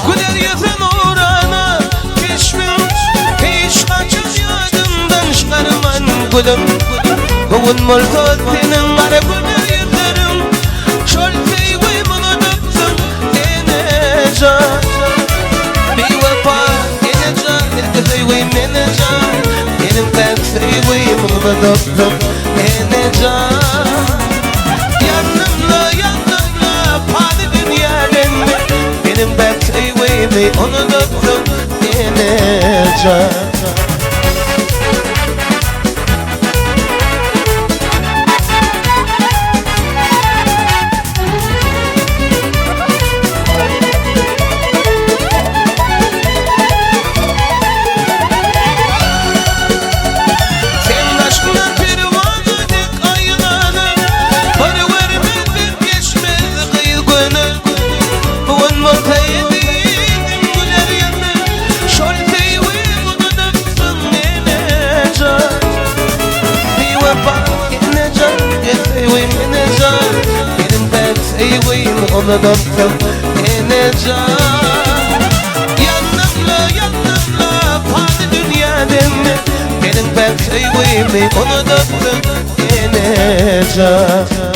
Güler yazın orana geçmiş, hiç kaçın yadımdan çıkarman gülüm. Bugün multot senin kara güler yüzlerin, şol sevgimi öptüm enecan. Bir vefa enecan, ilgi sevgim enecan. Benim ben sevgimi öptüm enecan. Yanımla yanımla padi dünyanın, benim ben sevgimi öptüm enecan. Unuttum enecan. Yanımla padi dünyanın, benim ben sevgimi unuttum enecan.